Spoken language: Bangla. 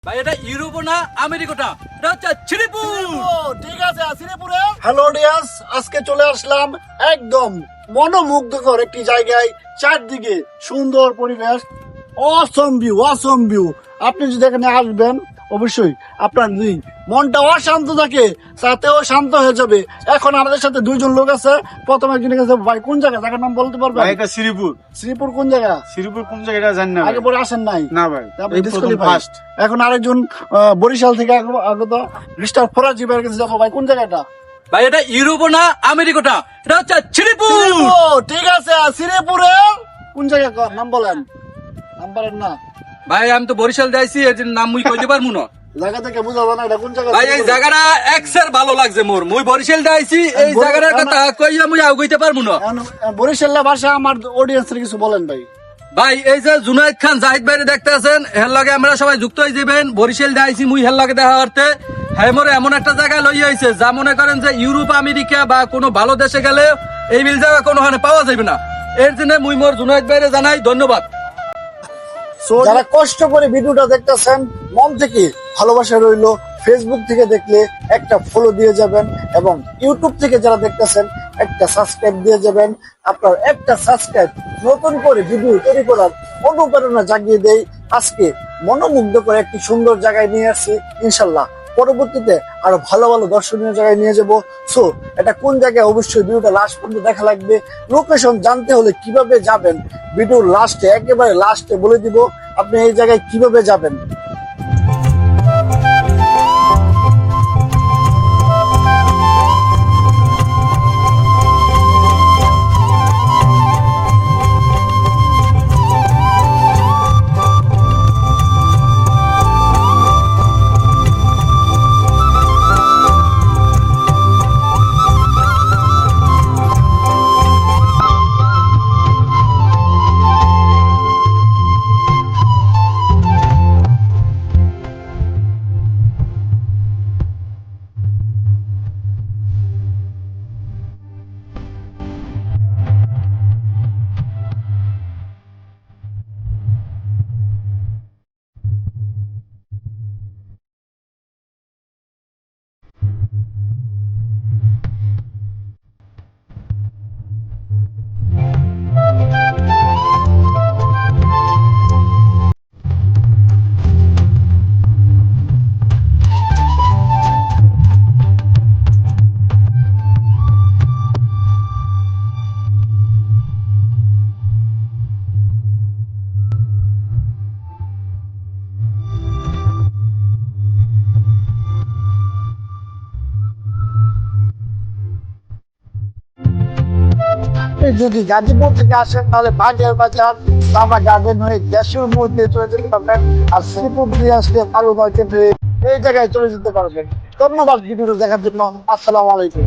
ভাই এটা ইউরোপ না আমেরিকাটা, এটা হচ্ছে শ্রীপুর। ঠিক আছে, শ্রীপুরে। হ্যালো ডিয়ার্স, আজকে চলে আসলাম একদম মনোমুগ্ধকর একটি জায়গায়। চারদিকে সুন্দর পরিবেশ, অসম ভিউ। আপনি যদি এখানে আসবেন, অবশ্যই আপনার যদি মনটা অশান্ত থাকে তাতেও শান্ত হয়ে যাবে। এখন আমাদের সাথে দুইজন লোক আছে। প্রথম একজনের কাছে, ভাই কোন জায়গা, জায়গার নাম বলতে পারবেন? ভাই এটা শ্রীপুর। শ্রীপুর কোন জায়গা? শ্রীপুর কোন জায়গা এটা জানি না আগে পরে আসেন নাই? না ভাই, আপনি এই প্রথম disqualify। ফার্স্ট। এখন আরেকজন বরিশাল থেকে আগত মিস্টার ফরাজি ভাইয়ের কাছে যাবো। ভাই কোন জায়গাটা? ভাই এটা ইউরোপ না আমেরিকাটা, এটা হচ্ছে শ্রীপুর। শ্রীপুর, ঠিক আছে। শ্রীপুরে কোন জায়গা, নাম বলেন। নাম বলেন না ভাই আমি তো বরিশাল যাইছি, এর জন্য নাম মুই কইতে পারবো না। জায়গা থেকে বুঝাবো না এটা কোন জায়গা। ভাই এই জায়গাটা এক্সের ভালো লাগছে মোর, মুই বরিশাল যাইছি, এই জায়গাটার কথা কইয়া মুই আউ কইতে পারবো না। বরিশাল্লা ভাষা আমার অডিয়েন্সের কিছু বলেন ভাই। ভাই এই যে জুনায়েদ খান জাহিদ ভাইরে দেখতে আছেন, হের লগে আমরা সবাই যুক্ত হয়ে যাবেন। বরিশাল যাইছি মুই হের লগে দেখা করতে। হ্যাঁ মোরে এমন একটা জায়গায় লইয়া আইছে যা মনে করেন যে ইউরোপ আমেরিকা বা কোনো ভালো দেশে গেলে এই মিল জায়গা কোনো হানে পাওয়া যাবে না। এর জন্য মুই মোর জুনায়েদ ভাইরে জানাই ধন্যবাদ। যারা কষ্ট করে ভিডিওটা দেখতেছেন, মন থেকে ভালোবাসা রইলো। ফেসবুক থেকে দেখলে একটা ফলো দিয়ে যাবেন, এবং ইউটিউব থেকে যারা দেখতেছেন একটা সাবস্ক্রাইব দিয়ে যাবেন। আপনার একটা সাবস্ক্রাইব নতুন করে ভিডিও তৈরি করার অনুপ্রেরণা জাগিয়ে দেয়। আজকে মনোমুগ্ধ করে একটি সুন্দর জায়গায় নিয়ে আসছি, ইনশাল্লাহ পরবর্তীতে আরো ভালো ভালো দর্শনীয় জায়গায় নিয়ে যাব। সো এটা কোন জায়গায়, অবশ্যই ভিডিওটা লাস্ট পর্যন্ত দেখা লাগবে। লোকেশন জানতে হলে কিভাবে যাবেন, ভিডিওর লাস্টে, একেবারে লাস্টে বলে দিব আপনি এই জায়গায় কিভাবে যাবেন। যদি গাজীপুর থেকে আসেন তাহলে বাজার বাবা গার্ডেন হয়ে দেশের মধ্যে চলে যেতে পারবেন। আর শ্রীপুর দিয়ে আসলে কালু মার্কেট হয়ে এই জায়গায় চলে যেতে পারবেন। ধন্যবাদ ভিডিওটা দেখার জন্য। আসসালামু আলাইকুম।